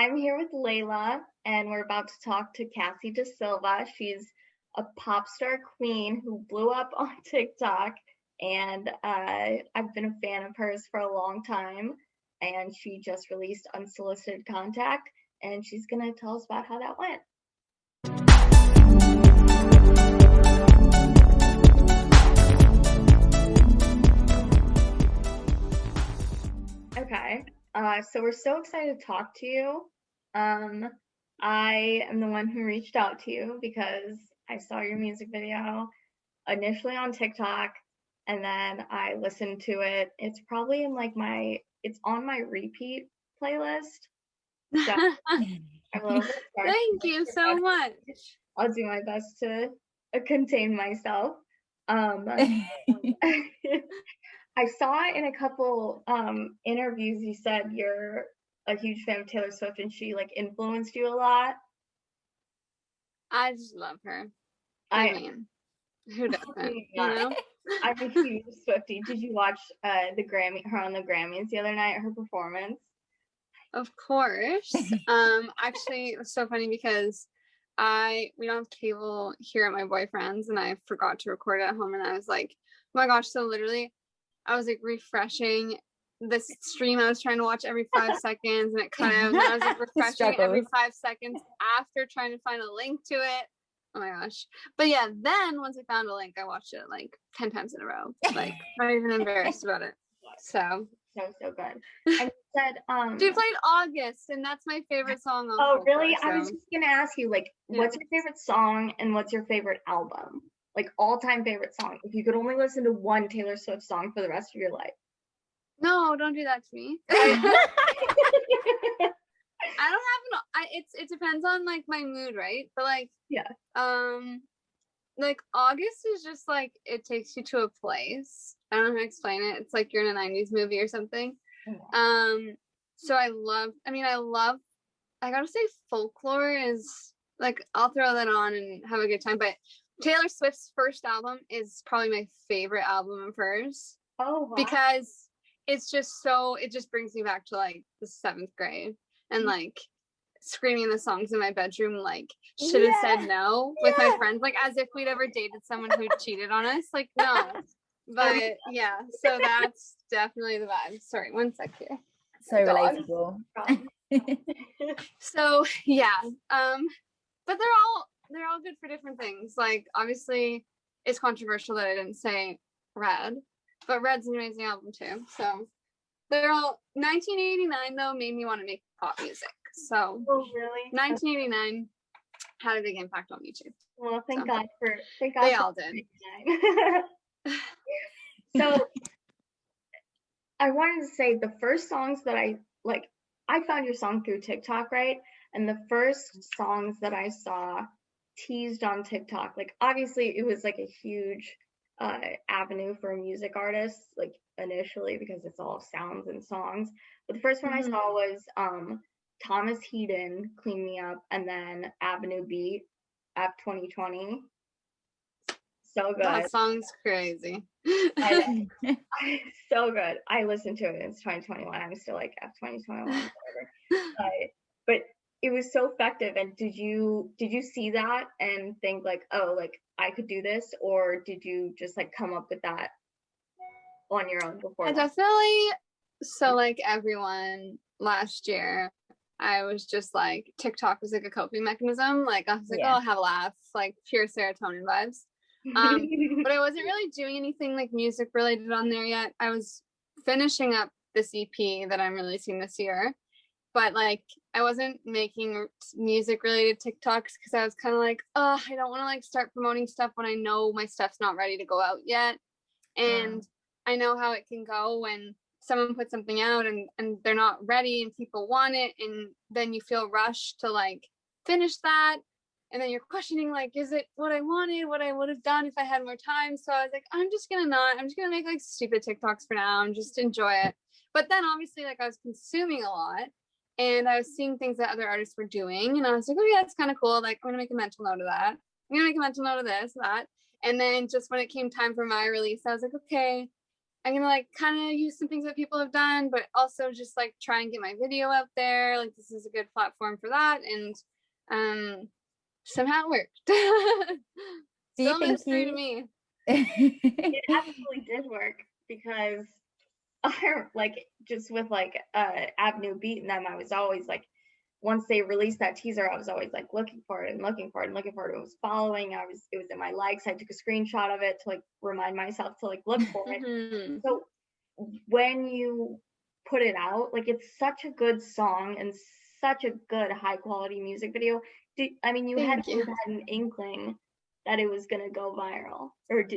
I'm here with Layla, and we're about to talk to Cassie Dasilva. She's a pop star queen who blew up on TikTok, and I've been a fan of hers for a long time. And she just released Unsolicited Contact, and she's gonna tell us about how that went. Okay, so we're so excited to talk to you. I am the one who reached out to you because I saw your music video initially on TikTok, and then I listened to it. It's probably in it's on my repeat playlist. So I'm a little bit sorry. Thank you so much. I'll do my best to contain myself. I saw in a couple interviews you said you're a huge fan of Taylor Swift and she influenced you a lot. I just love her. I mean, who doesn't? You know? I'm a huge Swiftie. Did you watch her on the Grammys the other night, her performance? Of course. Actually, it was so funny because we don't have cable here at my boyfriend's, and I forgot to record it at home, and I was like, oh my gosh, so literally I was refreshing this stream. I was trying to watch every 5 seconds and it cut out, and I was refreshing every 5 seconds after trying to find a link to it. Oh my gosh. But yeah, then once I found a link, I watched it 10 times in a row. Not even embarrassed about it. So good. And you said she played August, and that's my favorite song on Oh really? So. I was just gonna ask you what's your favorite song and what's your favorite album? All-time favorite song. If you could only listen to one Taylor Swift song for the rest of your life. No, don't do that to me. I don't have it depends on my mood, right? But August is just it takes you to a place. I don't know how to explain it. It's like you're in a 90s movie or something. So I gotta say Folklore is I'll throw that on and have a good time. But Taylor Swift's first album is probably my favorite album of hers. Oh, wow. Because it's just it just brings me back to the 7th grade and screaming the songs in my bedroom should have said no with my friends, as if we'd ever dated someone who cheated on us. No. But yeah, so that's definitely the vibe. Sorry, one sec here. So relatable. So yeah, but they're all good for different things. Obviously it's controversial that I didn't say Red, but Red's an amazing album too. So they're all 1989 though made me want to make pop music. So really? 1989 had a big impact on me too. Well, thank God they all did. So I wanted to say the first songs that I found your song through TikTok, right? And the first songs that I saw teased on TikTok, obviously it was a huge avenue for music artists, initially, because it's all sounds and songs. But the first one I saw was Thomas Heeden, Clean Me Up, and then Avenue Beat, F 2020. So good. That song's crazy. So good. I listened to it. It's 2021. I'm still F 2021, whatever. But it was so effective. And did you see that and think I could do this, or did you just come up with that on your own before? I definitely. So everyone last year, I was just TikTok was a coping mechanism. I was oh, I'll have a laugh, pure serotonin vibes. But I wasn't really doing anything music related on there yet. I was finishing up this EP that I'm releasing this year, but I wasn't making music related TikToks because I was kind of oh, I don't want to start promoting stuff when I know my stuff's not ready to go out yet. And I know how it can go when someone puts something out and they're not ready and people want it, and then you feel rushed to finish that. And then you're questioning, is it what I wanted, what I would have done if I had more time? So I was I'm just going to make stupid TikToks for now and just enjoy it. But then obviously I was consuming a lot and I was seeing things that other artists were doing. And I was oh yeah, it's kind of cool. I'm going to make a mental note of that. I'm going to make a mental note of this, that. And then just when it came time for my release, I was okay, I'm gonna like kind of use some things that people have done, but also just like try and get my video out there. Like this is a good platform for that. And somehow it worked. Do you Still a think mystery to me. It absolutely did work, because I like, just with like Avenue Beat and them, I was always like, once they released that teaser, I was always like looking for it and looking for it and looking for it. It was following. It was in my likes. I took a screenshot of it to like remind myself to like look for it. Mm-hmm. So when you put it out, like, it's such a good song and such a good high quality music video. I mean, you had an inkling that it was gonna go viral, or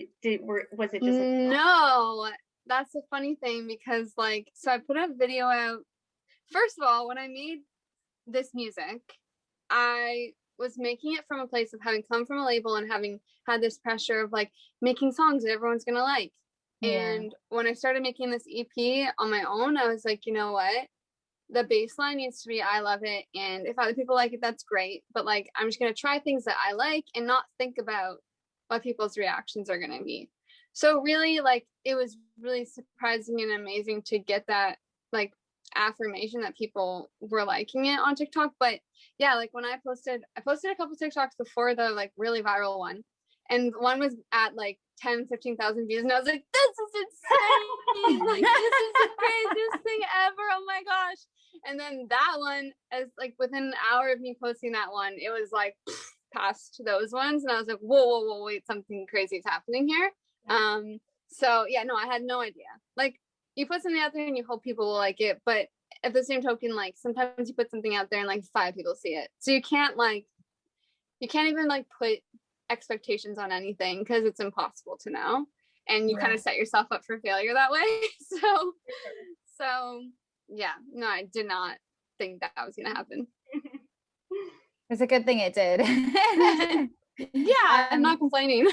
was it just like, no? That's a funny thing, because like, so I put a video out. First of all, when I made this music, I was making it from a place of having come from a label and having had this pressure of like making songs that everyone's gonna like. And when I started making this EP on my own, I was like, you know what? The baseline needs to be I love it, and if other people like it, that's great. But like, I'm just gonna try things that I like and not think about what people's reactions are gonna be. So really, like, it was really surprising and amazing to get that like affirmation that people were liking it on TikTok. But yeah, like when I posted a couple TikToks before the like really viral one, and one was at like 10,000-15,000 views, and I was like, this is insane. Like, this is the craziest thing ever. Oh my gosh. And then that one, as like within an hour of me posting that one, it was like past those ones, and I was like, whoa, wait, something crazy is happening here. So yeah, no, I had no idea. Like, you put something out there and you hope people will like it, but at the same token, like, sometimes you put something out there and like 5 people see it, so you can't even like put expectations on anything, because it's impossible to know, and you kind of set yourself up for failure that way. So yeah, no, I did not think that was gonna happen. It's a good thing it did. Yeah, I'm not complaining.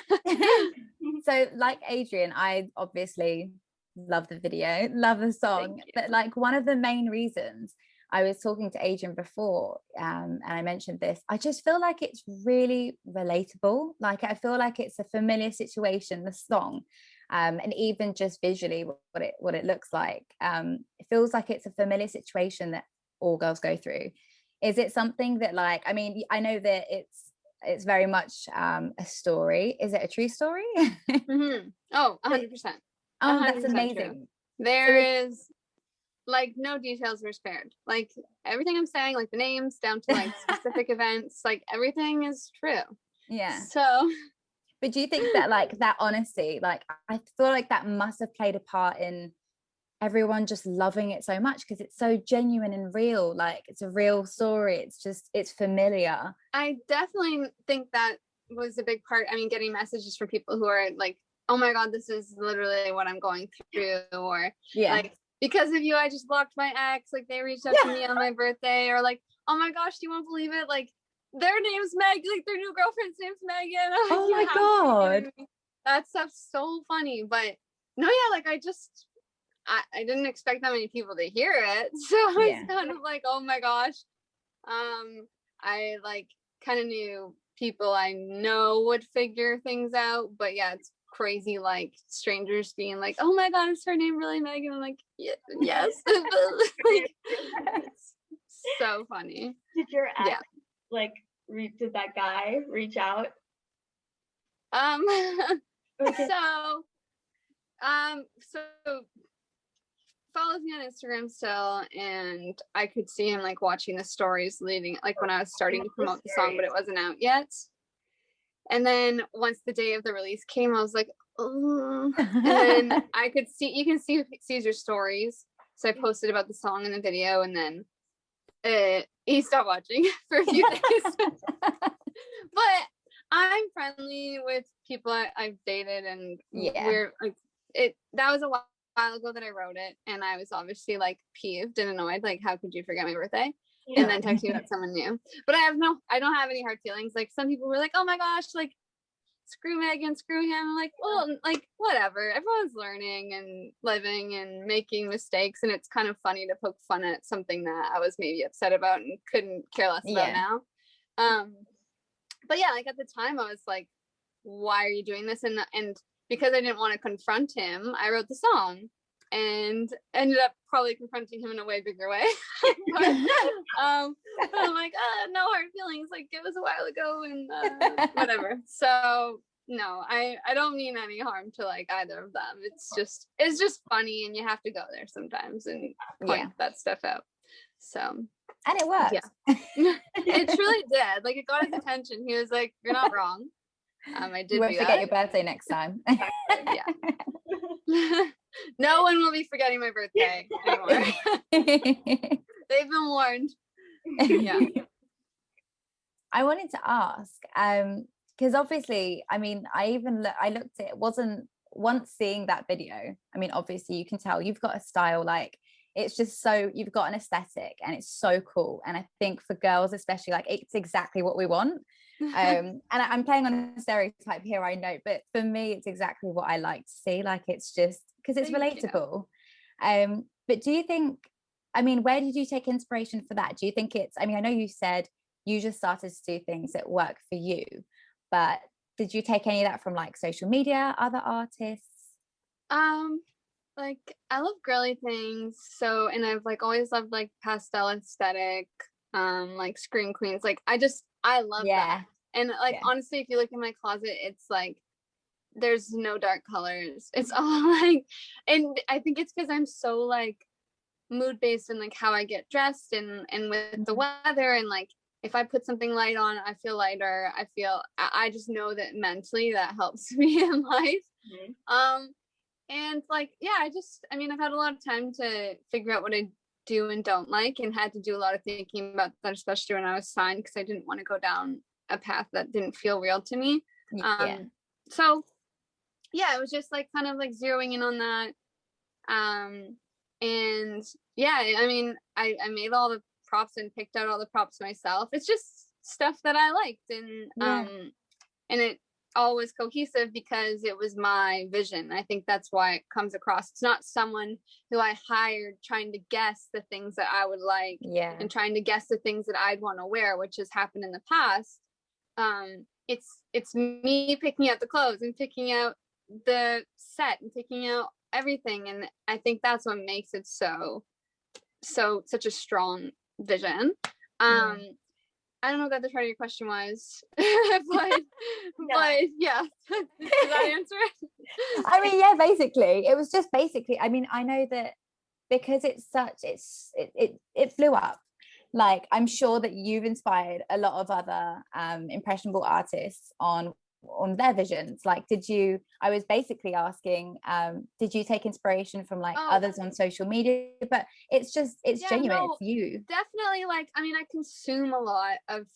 So like Adrian, I obviously love the video, love the song, but like one of the main reasons, I was talking to Adrian before, and I mentioned this, I just feel like it's really relatable. Like, I feel like it's a familiar situation, the song, and even just visually what it looks like. It feels like it's a familiar situation that all girls go through. Is it something that, like, I mean, I know that it's very much a story. Is it a true story? Mm-hmm. Oh, 100%. Oh, that's amazing. True. There is like no details were spared. Like, everything I'm saying, like the names down to like specific events, like everything is true. Yeah. So, but do you think that like that honesty, like, I feel like that must have played a part in everyone just loving it so much, because it's so genuine and real. Like, it's a real story. It's familiar. I definitely think that was a big part. I mean, getting messages from people who are like, oh my God, this is literally what I'm going through, or like, because of you, I just blocked my ex. Like, they reached out to me on my birthday, or like, oh my gosh, you won't believe it, like, their name's Meg, like their new girlfriend's name's Megan. Like, oh my God, that stuff's so funny. But no, yeah, like, I didn't expect that many people to hear it, so it's kind of like, oh my gosh. I like kind of knew people I know would figure things out, but yeah, it's crazy, like, strangers being like, oh my God, is her name really Megan? I'm like, yes. Like, it's so funny. Did your ex did that guy reach out? So follows me on Instagram still, and I could see him like watching the stories leading, like when I was starting to promote the song, but it wasn't out yet. And then once the day of the release came, I was like, oh. And then I could see, you can see Caesar's stories. So I posted about the song and the video, and then he stopped watching for a few days. But I'm friendly with people I've dated, and we're like, that was a while ago that I wrote it, and I was obviously like peeved and annoyed, like, how could you forget my birthday? And then text me about someone new. But I don't have any hard feelings. Like, some people were like, oh my gosh, like, screw Megan, screw him. I'm like, well, like, whatever, everyone's learning and living and making mistakes, and it's kind of funny to poke fun at something that I was maybe upset about and couldn't care less about now. But yeah, like, at the time I was like, why are you doing this? And because I didn't want to confront him, I wrote the song and ended up probably confronting him in a way bigger way. but I'm like, no hard feelings, like it was a while ago and whatever. So no, I don't mean any harm to like either of them. It's just funny, and you have to go there sometimes and point that stuff out. So, and it worked. It truly did. Like, it got his attention. He was like, "You're not wrong." I did. You won't forget your birthday next time. No one will be forgetting my birthday anymore. They've been warned. Yeah. I wanted to ask, because obviously, I mean, I looked at it, wasn't once seeing that video, I mean, obviously you can tell you've got a style, like it's just so, you've got an aesthetic and it's so cool. And I think for girls especially, like it's exactly what we want. And I'm playing on a stereotype here, I know, but for me it's exactly what I like to see. Like it's just because it's relatable. But do you think, I mean, where did you take inspiration for that? Do you think it's, I mean, I know you said you just started to do things that work for you, but did you take any of that from like social media, other artists? Like I love girly things, so, and I've like always loved like pastel aesthetic, like scream queens, like I love that. And like honestly, if you look in my closet, it's like there's no dark colors, it's all like, and I think it's because I'm so like mood based in like how I get dressed and with the weather, and like if I put something light on, I feel lighter. I just know that mentally that helps me in life. And like, I mean, I've had a lot of time to figure out what I do and don't like, and had to do a lot of thinking about that, especially when I was signed, because I didn't want to go down a path that didn't feel real to me. So it was just like kind of like zeroing in on that. And I mean, I made all the props and picked out all the props myself. It's just stuff that I liked, and it all was cohesive because it was my vision. I think that's why it comes across. It's not someone who I hired trying to guess the things that I would like, and trying to guess the things that I'd want to wear, which has happened in the past. It's me picking out the clothes and picking out the set and picking out everything, and I think that's what makes it such a strong vision. I don't know what the other part of your question was, but yeah. Did that answer it? I mean, basically, it was just I mean, I know that because it blew up. Like, I'm sure that you've inspired a lot of other impressionable artists on their visions. Like, I was basically asking, did you take inspiration from like others on social media? But it's genuine. It's you. Definitely. Like, I mean, I consume a lot of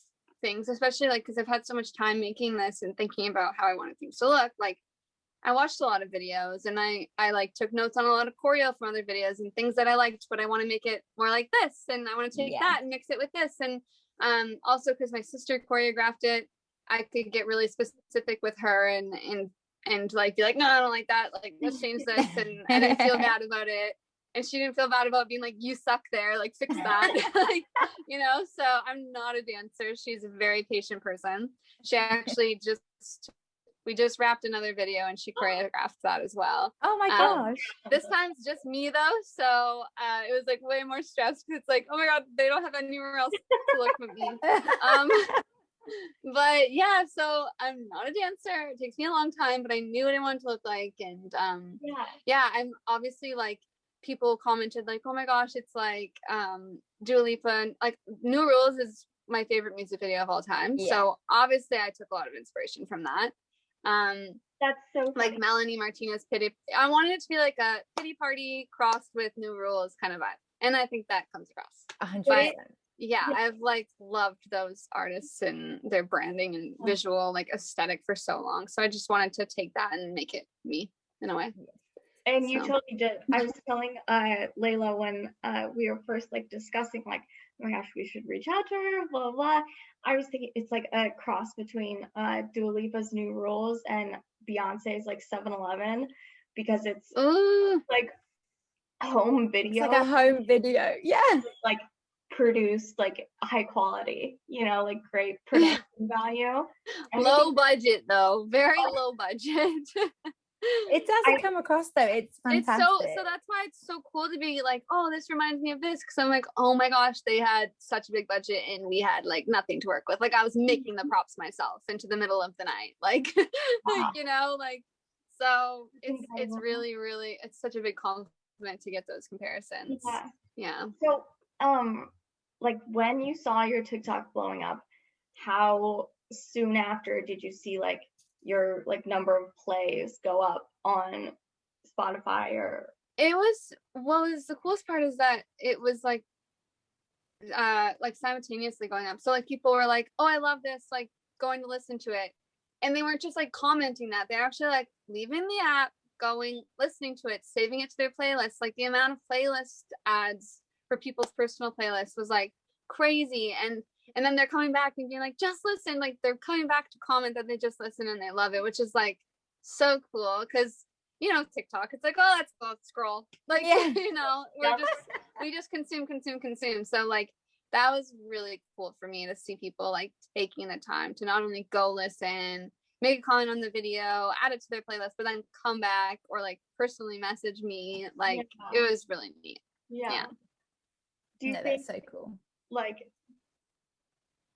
things, especially like because I've had so much time making this and thinking about how I wanted things to look. Like, I watched a lot of videos, and I like took notes on a lot of choreo from other videos and things that I liked, but I want to make it more like this, and I want to take that and mix it with this. And also because my sister choreographed it, I could get really specific with her and like be like, no, I don't like that, like let's change this, and I didn't feel bad about it, and she didn't feel bad about being like, you suck there, like fix that. Like, you know, so I'm not a dancer. She's a very patient person. She actually we just wrapped another video and she choreographed that as well. Oh my gosh. This time's just me though, so it was like way more stress because it's like, oh my god, they don't have anywhere else to look but me. But yeah, so I'm not a dancer. It takes me a long time, but I knew what I wanted to look like. And I'm obviously like, people commented like, oh my gosh, it's like Dua Lipa, and like New Rules is my favorite music video of all time. So obviously I took a lot of inspiration from that. That's so funny. Like Melanie Martinez Pity. I wanted it to be like a pity party crossed with New Rules kind of vibe, and I think that comes across. 100%. I've like loved those artists and their branding and visual like aesthetic for so long, so I just wanted to take that and make it me in a way. And you totally did. I was telling Layla when we were first like discussing like, oh my gosh, we should reach out to her, blah, blah. I was thinking it's like a cross between Dua Lipa's New Rules and Beyonce's like 7-Eleven, because it's like home video. It's like a home video. Yeah. Like produced like high quality, you know, like great production value. Low budget though, very low budget. It doesn't come across though. It's fantastic. It's so that's why it's so cool to be like, oh, this reminds me of this, because I'm like, oh my gosh, they had such a big budget and we had like nothing to work with. Like I was making the props myself into the middle of the night, like Wow. you know, like, so it's really, really, it's such a big compliment to get those comparisons. Yeah. So like when you saw your TikTok blowing up, how soon after did you see like your like number of plays go up on Spotify? Or it was, what was the coolest part is that it was like simultaneously going up. So like people were like, oh, I love this, like going to listen to it. And they weren't just like commenting that, they're actually like leaving the app, going, listening to it, saving it to their playlist. Like the amount of playlist ads for people's personal playlists was like crazy. And then they're coming back and being like, just listen, like they're coming back to comment that they just listen and they love it, which is like so cool. Because you know, TikTok, it's like, oh, let's go scroll, like, you know, we just consume. So like that was really cool for me to see people like taking the time to not only go listen, make a comment on the video, add it to their playlist, but then come back or like personally message me. Like it was really neat. Yeah. Do you think that's so cool? Like,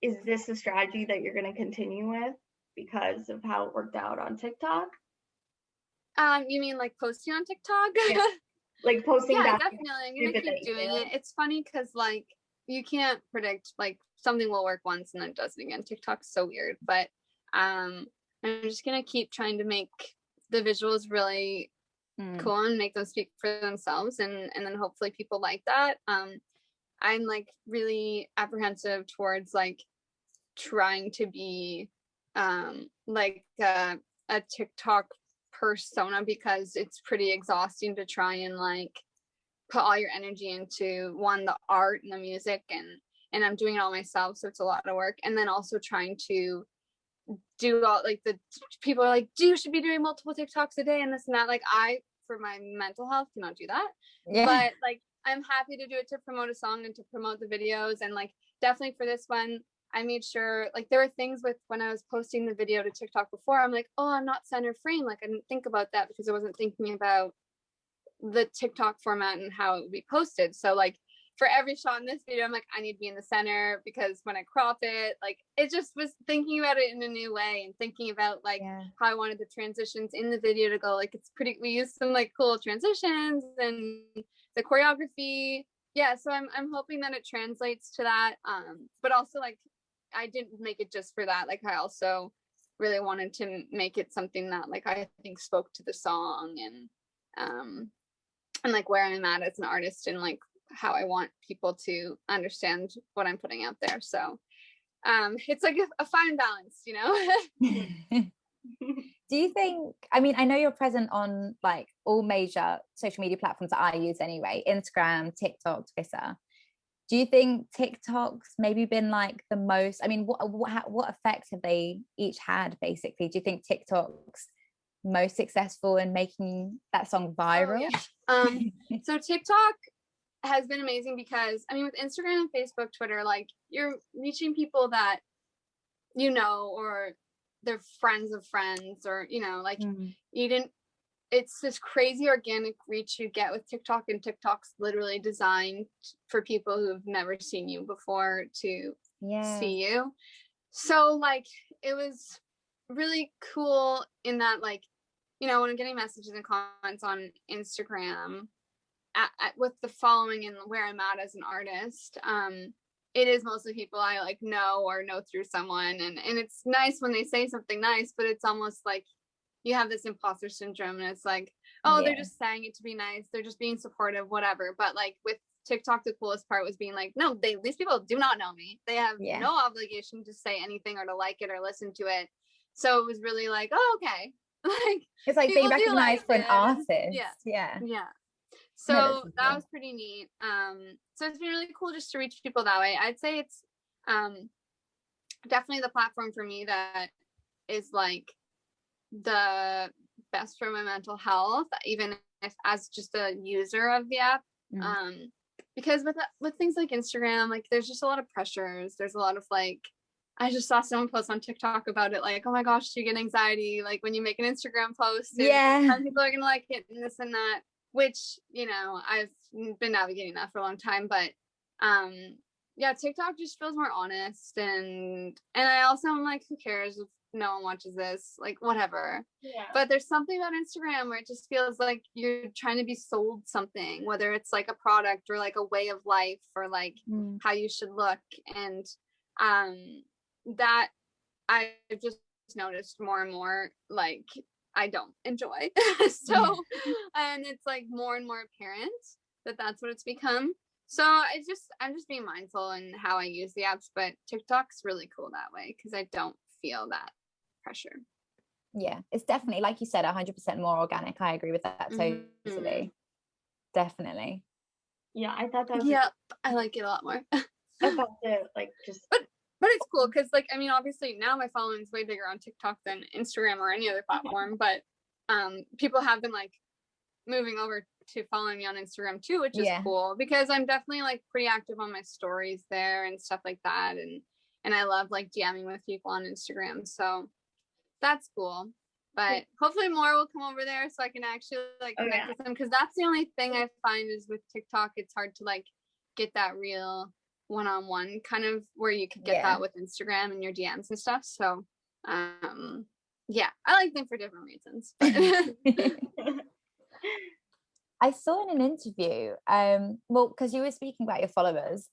is this a strategy that you're going to continue with because of how it worked out on TikTok? You mean like posting on TikTok? Yeah. Like posting yeah, back. Definitely. I'm gonna keep doing it. It's funny because like you can't predict, like something will work once and then it does it again. TikTok's so weird, but I'm just gonna keep trying to make the visuals really cool and make them speak for themselves, and then hopefully people like that. I'm like really apprehensive towards like trying to be like a TikTok persona, because it's pretty exhausting to try and like put all your energy into the art and the music, and I'm doing it all myself, so it's a lot of work. And then also trying to do all like the people are like, you should be doing multiple TikToks a day and this and that. Like I, for my mental health, cannot do that. But like I'm happy to do it to promote a song and to promote the videos. And like definitely for this one, I made sure, like there were things with when I was posting the video to TikTok before, I'm like, oh, I'm not center frame. Like I didn't think about that because I wasn't thinking about the TikTok format and how it would be posted. So like for every shot in this video, I'm like, I need to be in the center, because when I crop it, like it just was thinking about it in a new way and thinking about like how I wanted the transitions in the video to go. Like it's pretty, we used some like cool transitions and the choreography. Yeah, so I'm hoping that it translates to that. But also like I didn't make it just for that. Like I also really wanted to make it something that like I think spoke to the song and like where I'm at as an artist and like how I want people to understand what I'm putting out there. So it's like a fine balance, you know. Do you think, I mean, I know you're present on like all major social media platforms that I use anyway, Instagram, TikTok, Twitter. Do you think TikTok's maybe been like the most, I mean, what effect have they each had basically? Do you think TikTok's most successful in making that song viral? So TikTok has been amazing because I mean with Instagram and Facebook, Twitter, like you're reaching people that you know, or they're friends of friends, or you know, like you didn't, it's this crazy organic reach you get with TikTok, and TikTok's literally designed for people who've never seen you before to see you. So like it was really cool in that, like, you know, when I'm getting messages and comments on Instagram with the following and where I'm at as an artist, it is mostly people I like know or know through someone, and it's nice when they say something nice, but it's almost like you have this imposter syndrome, and it's like, oh, they're just saying it to be nice, they're just being supportive, whatever. But like with TikTok, the coolest part was being like, no, these people do not know me, they have no obligation to say anything or to like it or listen to it. So it was really like, oh, okay. Like it's like being recognized for an artist. So that was pretty neat. So it's been really cool just to reach people that way. I'd say it's definitely the platform for me that is like the best for my mental health, even if as just a user of the app. Because with things like Instagram, like there's just a lot of pressures, there's a lot of like I just saw someone post on TikTok about it, like, oh my gosh, do you get anxiety like when you make an Instagram post and some people are gonna like it and this and that, which, you know, I've been navigating that for a long time, but yeah, TikTok just feels more honest, and I also am like, who cares if no one watches this, like whatever. Yeah. But there's something about Instagram where it just feels like you're trying to be sold something, whether it's like a product or like a way of life or like how you should look. And that I've just noticed more and more, like I don't enjoy. So and it's like more and more apparent that that's what it's become. So I'm just being mindful in how I use the apps, but TikTok's really cool that way because I don't feel that pressure. Yeah, it's definitely, like you said, 100% more organic. I agree with that totally. Definitely. Yeah, I thought that was I like it a lot more. about the like just but it's cool because like, I mean, obviously now my following is way bigger on TikTok than Instagram or any other platform, but people have been like moving over to following me on Instagram too, which is cool because I'm definitely like pretty active on my stories there and stuff like that, and I love like DMing with people on Instagram, so that's cool. But hopefully more will come over there so I can actually like connect with them, because that's the only thing I find is with TikTok, it's hard to like get that real one-on-one kind of where you could get that with Instagram and your DMs and stuff. So yeah, I like them for different reasons. I saw in an interview, well, because you were speaking about your followers,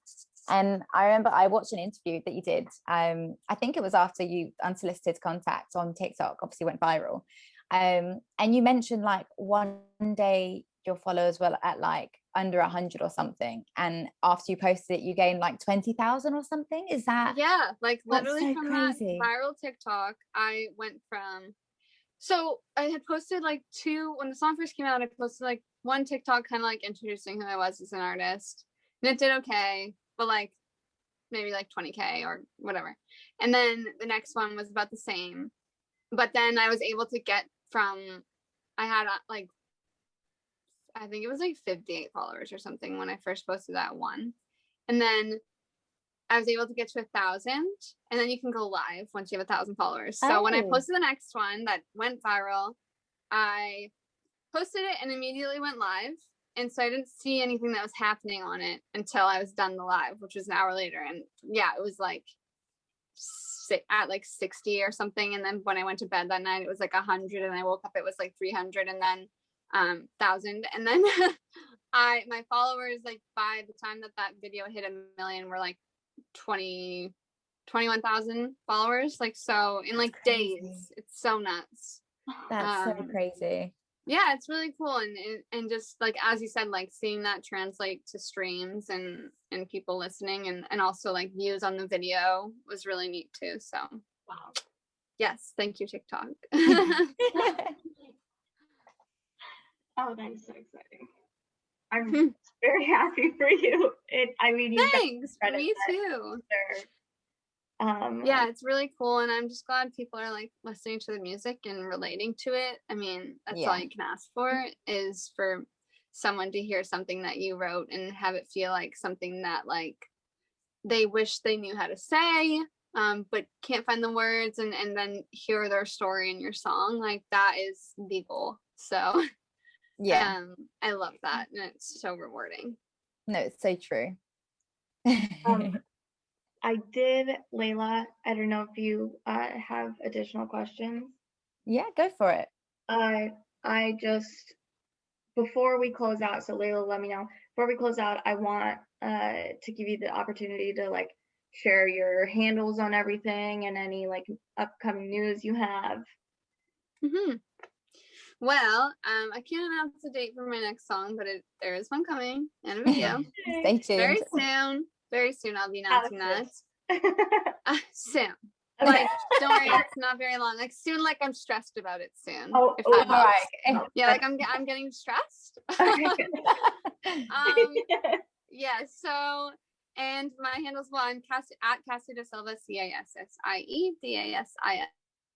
and I remember I watched an interview that you did. I think it was after you Unsolicited Contact on TikTok obviously went viral. And you mentioned like one day your followers were at like under 100 or something, and after you posted it you gained like 20,000 or something. Is that like literally so from crazy. That viral TikTok I went from, so I had posted like when the song first came out, I posted like one TikTok kind of like introducing who I was as an artist, and it did okay, but like maybe like 20K or whatever. And then the next one was about the same, but then I was able to get I had like, I think it was like 58 followers or something when I first posted that one. And then I was able to get to 1,000, and then you can go live once you have 1,000 followers. So when I posted the next one that went viral, I posted it and immediately went live. And so I didn't see anything that was happening on it until I was done the live, which was an hour later. And yeah, it was like at like 60 or something. And then when I went to bed that night, it was like 100, and I woke up, it was like 300, and then 1,000. And then my followers, like by the time that video hit 1 million, were like 21,000 followers. Like, so in like days, it's so nuts. That's so crazy. Yeah, it's really cool. And just like, as you said, like seeing that translate to streams and people listening and also like views on the video was really neat too. So wow. Yes, thank you, TikTok. Oh, that is so exciting. I'm very happy for you. Thanks. Me too. Yeah, it's really cool, and I'm just glad people are like listening to the music and relating to it. I mean, that's all you can ask for, is for someone to hear something that you wrote and have it feel like something that like they wish they knew how to say, but can't find the words, and then hear their story in your song. Like, that is the goal. So I love that, and it's so rewarding. No, it's so true. I did, Layla, I don't know if you have additional questions. Yeah, go for it. I just, before we close out, so Layla, let me know. Before we close out, I want to give you the opportunity to like share your handles on everything and any like upcoming news you have. Well, I can't announce the date for my next song, but there is one coming and a video. Stay tuned. Very soon I'll be announcing that. Soon. Like, don't worry, it's not very long. Like, soon, like I'm stressed about it soon. All right. Yeah, like I'm getting stressed. Yeah, so, and my handles, well, I'm at Cassie Dasilva,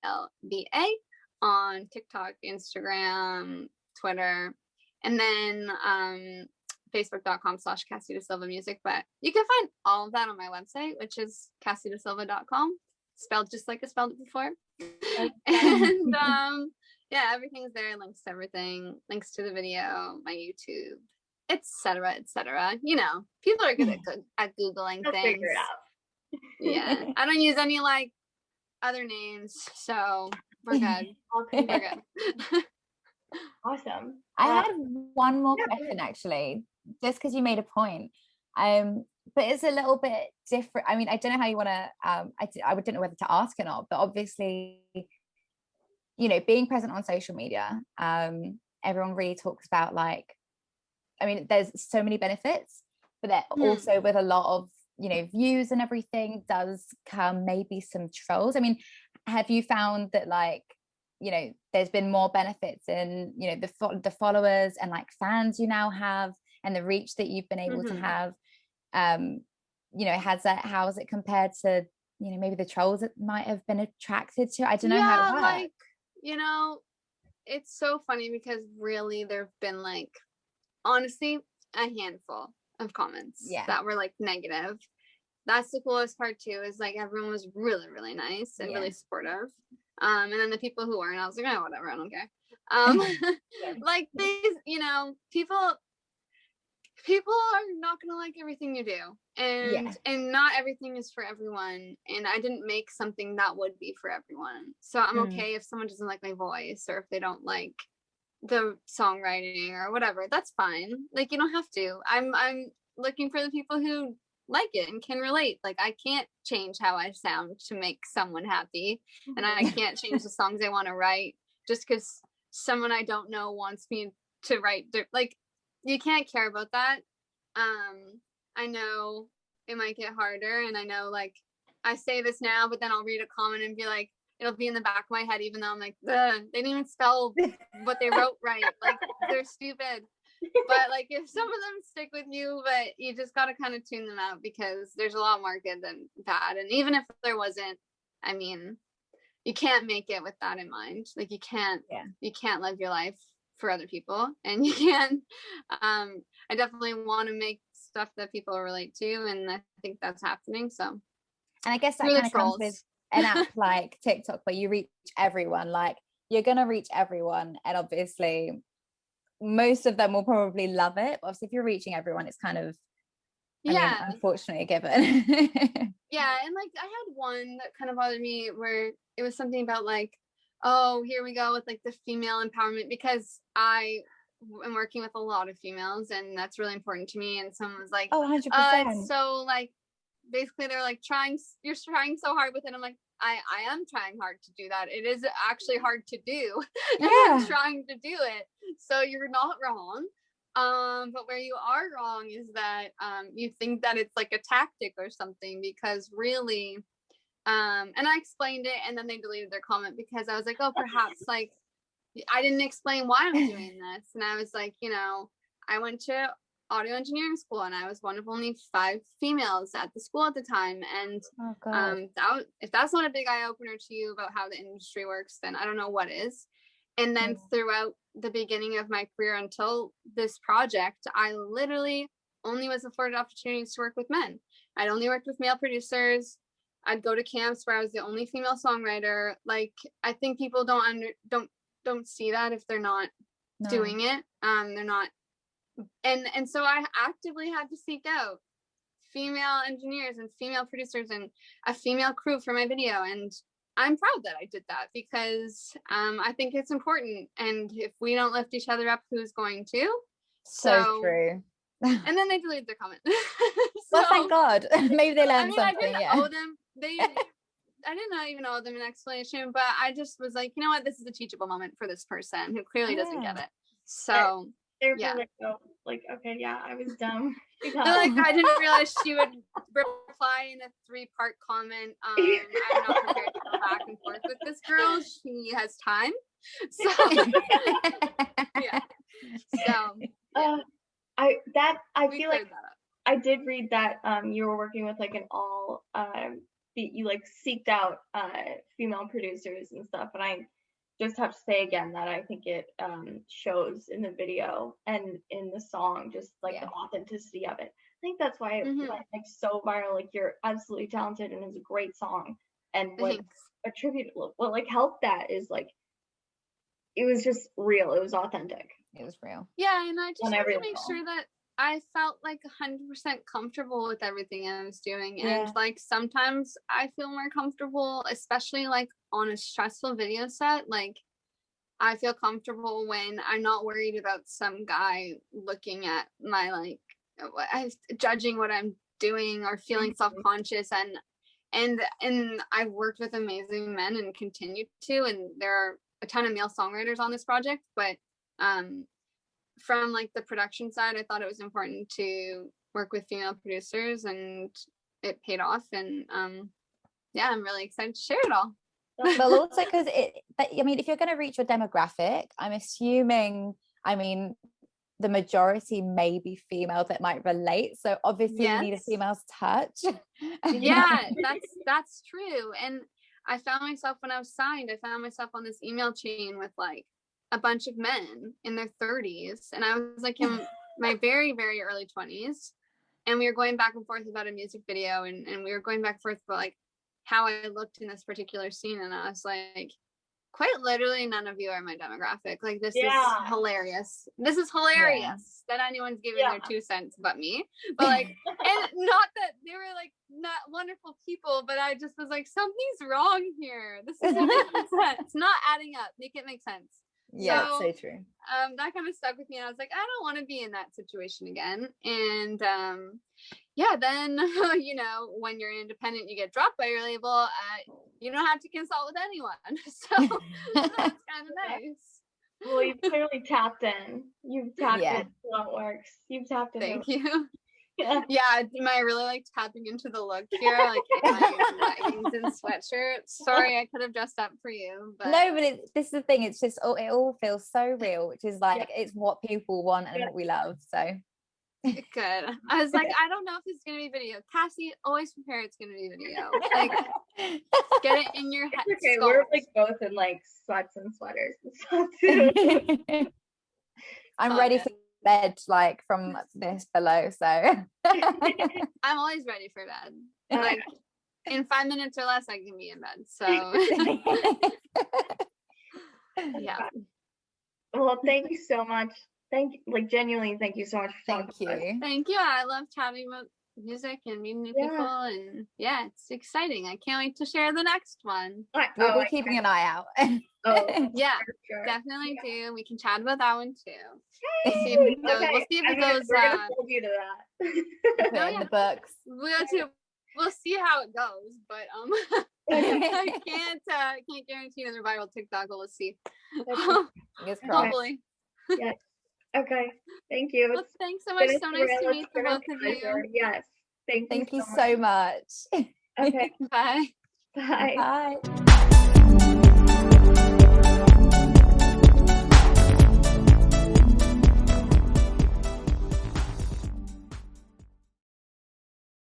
CassieDasilva on TikTok, Instagram, Twitter, and then Facebook.com/Cassie Dasilva Music. But you can find all of that on my website, which is CassieDasilva.com. spelled just like I spelled it before. And yeah, everything's there, links to everything, links to the video, my YouTube, etc., etc. You know, people are good at Googling things. Figure it out. Yeah, I don't use any like other names, so we're good. We're good. Awesome. I had one more question actually, just because you made a point. But it's a little bit different. I mean, I don't know how you want to. I don't know whether to ask or not. But obviously, you know, being present on social media, everyone really talks about like, I mean, there's so many benefits, but that also with a lot of, you know, views and everything does come maybe some trolls. I mean, have you found that like, you know, there's been more benefits in, you know, the followers and like fans you now have and the reach that you've been able to have? You know, how is it compared to, you know, maybe the trolls that might have been attracted to? I don't know how it works. Like, you know, it's so funny because really there've been like, honestly, a handful of comments that were like negative. That's the coolest part too, is like everyone was really, really nice and really supportive. And then the people who weren't, I was like, oh, whatever, I don't care. Like these, you know, people are not gonna like everything you do, and not everything is for everyone, and I didn't make something that would be for everyone, so I'm okay if someone doesn't like my voice or if they don't like the songwriting or whatever. That's fine. Like, you don't have to. I'm looking for the people who like it and can relate. Like, I can't change how I sound to make someone happy, and I can't change the songs I want to write just because someone I don't know wants me to write. Like, you can't care about that. I know it might get harder, and I know like I say this now, but then I'll read a comment and be like, it'll be in the back of my head, even though I'm like, they didn't even spell what they wrote right. Like, they're stupid. But like, if some of them stick with you, but you just got to kind of tune them out because there's a lot more good than bad. And even if there wasn't, I mean, you can't make it with that in mind. Like, you can't live your life for other people, and you can't. I definitely want to make stuff that people relate to, and I think that's happening. So, and I guess that kind of comes with an app like TikTok where you reach everyone. Like, you're gonna reach everyone, and obviously most of them will probably love it. Obviously, if you're reaching everyone, it's kind of, I mean, unfortunately a given. Yeah, and like I had one that kind of bothered me where it was something about like, oh, here we go with like the female empowerment, because I am working with a lot of females and that's really important to me. And someone was like, oh, 100%. It's so like, basically they're like, you're trying so hard with it. I'm like, I am trying hard to do that. It is actually hard to do. I'm trying to do it. So you're not wrong. But where you are wrong is that you think that it's like a tactic or something, because really, and I explained it and then they deleted their comment because I was like, oh, perhaps like I didn't explain why I'm doing this. And I was like, you know, I went to audio engineering school and I was one of only 5 females at the school at the time. And if that's not a big eye opener to you about how the industry works, then I don't know what is. And then throughout the beginning of my career until this project, I literally only was afforded opportunities to work with men. I'd only worked with male producers. I'd go to camps where I was the only female songwriter. Like, I think people don't see that if they're not doing it. They're not. And so I actively had to seek out female engineers and female producers and a female crew for my video. And I'm proud that I did that because I think it's important. And if we don't lift each other up, who's going to? So true. And then they deleted their comment. Well, thank God. Maybe they learned something. I didn't owe them. I did not even owe them an explanation, but I just was like, you know what? This is a teachable moment for this person who clearly doesn't get it. So like, okay, yeah, I was dumb. Like, I didn't realize she would reply in a 3-part comment. I'm not prepared to go back and forth with this girl. She has time. So I feel like I did read that you were working with like an all you like seeked out female producers and stuff, and I just have to say again that I think it shows in the video and in the song, just like the authenticity of it. I think that's why it went like so viral. Like, you're absolutely talented and it's a great song. and what attributable, what like helped that is like, it was just real. It was authentic. It was real. Yeah, and I just wanted to make sure that I felt like 100% comfortable with everything I was doing. And like sometimes I feel more comfortable, especially like on a stressful video set. Like I feel comfortable when I'm not worried about some guy looking at my like judging what I'm doing or feeling self-conscious. And I've worked with amazing men and continue to, and there are a ton of male songwriters on this project, but from like the production side, I thought it was important to work with female producers, and it paid off. And yeah, I'm really excited to share it all. Well, also because I mean, if you're going to reach your demographic, I'm assuming, I mean, the majority may be female that might relate. So obviously you need a female's touch. Yeah, that's true. And I found myself when I was signed, I found myself on this email chain with like a bunch of men in their 30s. And I was like in my very, very early 20s. And we were going back and forth about a music video, and we were going back and forth about like how I looked in this particular scene. And I was like, quite literally none of you are my demographic. Like this is hilarious. This is hilarious that anyone's giving their 2 cents but me. But like, and not that they were like not wonderful people, but I just was like, something's wrong here. This isn't making sense. It's not adding up. Make it make sense. Yeah, so true. That kind of stuck with me. I was like, I don't want to be in that situation again. And yeah, then you know, when you're independent, you get dropped by your label. You don't have to consult with anyone, so that's kind of nice. Well, you've clearly tapped in. You've tapped into how it works. You've tapped in. Thank you. Yeah, am I really like tapping into the look here? Like in my leggings and sweatshirt. Sorry, I could have dressed up for you, but no, but this is the thing. It's just it all feels so real, which is like it's what people want and what we love. So good. I was like, I don't know if it's gonna be video. Cassie, always prepare it's gonna be video. Like, get it in your head. Okay, we're like both in like sweats and sweaters and stuff too. I'm ready for bed, like from this below. So I'm always ready for bed. Like in 5 minutes or less, I can be in bed. So yeah. Well, thank you so much. Genuinely, thank you so much for talking to us. Thank you. I love chatting about music and meeting new people, and it's exciting. I can't wait to share the next one. We'll be keeping an eye out. Yeah, sure. Definitely do. We can chat about that one too. We'll see if it goes. We'll see if it goes. We're gonna hold you to that. In the books. We'll see how it goes, but I can't guarantee another viral TikTok. We'll see. Hopefully. Yes. Okay. Thank you. Well, thanks so much. So nice to meet the both of you. Yes. Thank you so much. Okay. Bye. Bye. Bye.